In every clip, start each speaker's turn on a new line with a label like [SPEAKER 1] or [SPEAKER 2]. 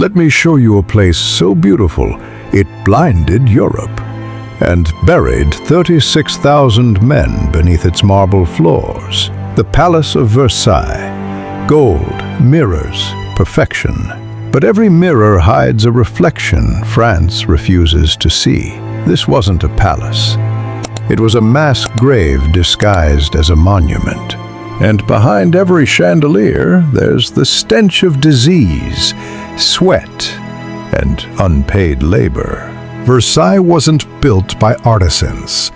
[SPEAKER 1] Let me show you a place so beautiful it blinded Europe, and buried 36,000 men beneath its marble floors. The Palace of Versailles. Gold, mirrors, perfection. But every mirror hides a reflection France refuses to see. This wasn't a palace. It was a mass grave disguised as a monument. And behind every chandelier, there's the stench of disease, sweat, and unpaid labor. Versailles wasn't built by artisans.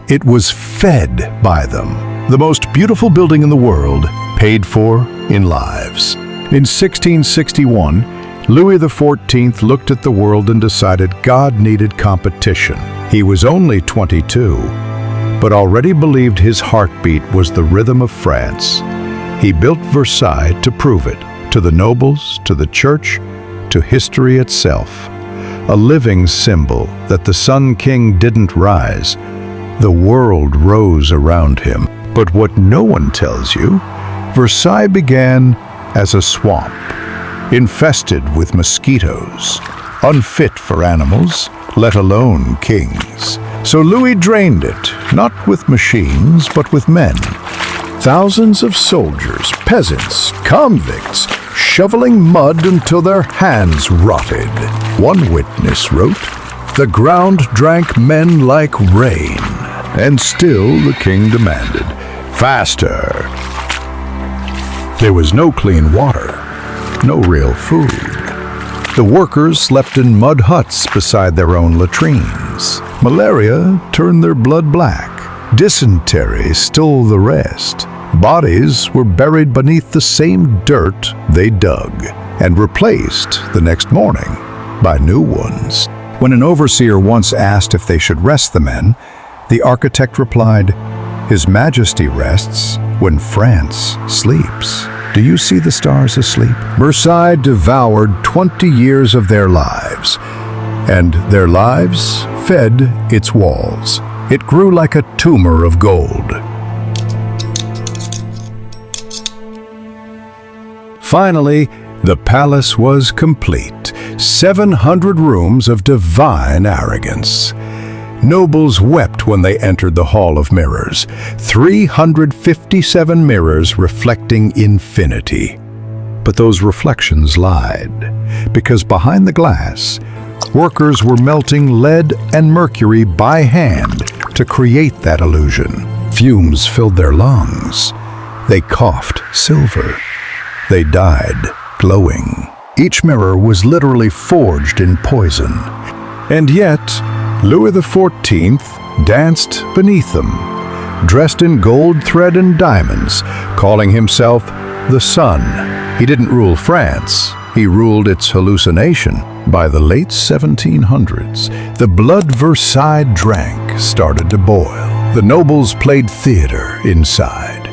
[SPEAKER 1] It was fed by them. The most beautiful building in the world, paid for in lives. In 1661, Louis XIV looked at the world and decided God needed competition. He was only 22, but already believed his heartbeat was the rhythm of France. He built Versailles to prove it, to the nobles, to the church, to history itself. A living symbol that the Sun King didn't rise. The world rose around him. But what no one tells you, Versailles began as a swamp, infested with mosquitoes, unfit for animals, let alone kings. So Louis drained it, not with machines, but with men. Thousands of soldiers, peasants, convicts, shoveling mud until their hands rotted. One witness wrote, "The ground drank men like rain." And still the king demanded, "Faster!" There was no clean water, no real food. The workers slept in mud huts beside their own latrines. Malaria turned their blood black. Dysentery stole the rest. Bodies were buried beneath the same dirt they dug, and replaced the next morning by new ones. When an overseer once asked if they should rest the men, the architect replied, "His Majesty rests when France sleeps." Do you see the stars asleep? Versailles devoured 20 years of their lives, and their lives fed its walls. It grew like a tumor of gold. Finally, the palace was complete. 700 rooms of divine arrogance. Nobles wept when they entered the Hall of Mirrors. 357 mirrors reflecting infinity. But those reflections lied, because behind the glass, workers were melting lead and mercury by hand to create that illusion. Fumes filled their lungs. They coughed silver. They died glowing. Each mirror was literally forged in poison. And yet, Louis XIV danced beneath them, dressed in gold thread and diamonds, calling himself the Sun. He didn't rule France, he ruled its hallucination. By the late 1700s, the blood Versailles drank started to boil. The nobles played theater inside,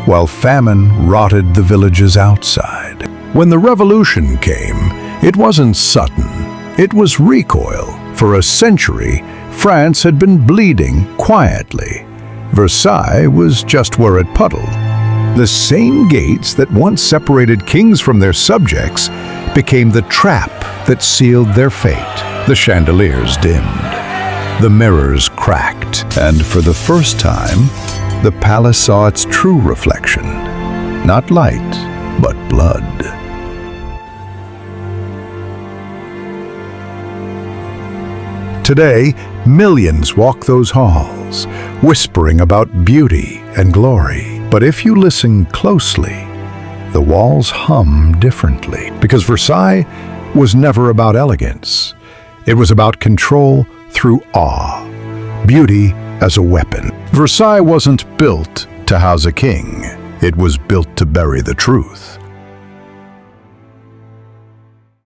[SPEAKER 1] while famine rotted the villages outside. When the revolution came, it wasn't sudden, it was recoil. For a century, France had been bleeding quietly. Versailles was just where it puddled. The same gates that once separated kings from their subjects became the trap that sealed their fate. The chandeliers dimmed, the mirrors cracked, and for the first time, the palace saw its true reflection. Not light, but blood. Today, millions walk those halls, whispering about beauty and glory. But if you listen closely, the walls hum differently. Because Versailles was never about elegance. It was about control through awe, beauty as a weapon. Versailles wasn't built to house a king. It was built to bury the truth.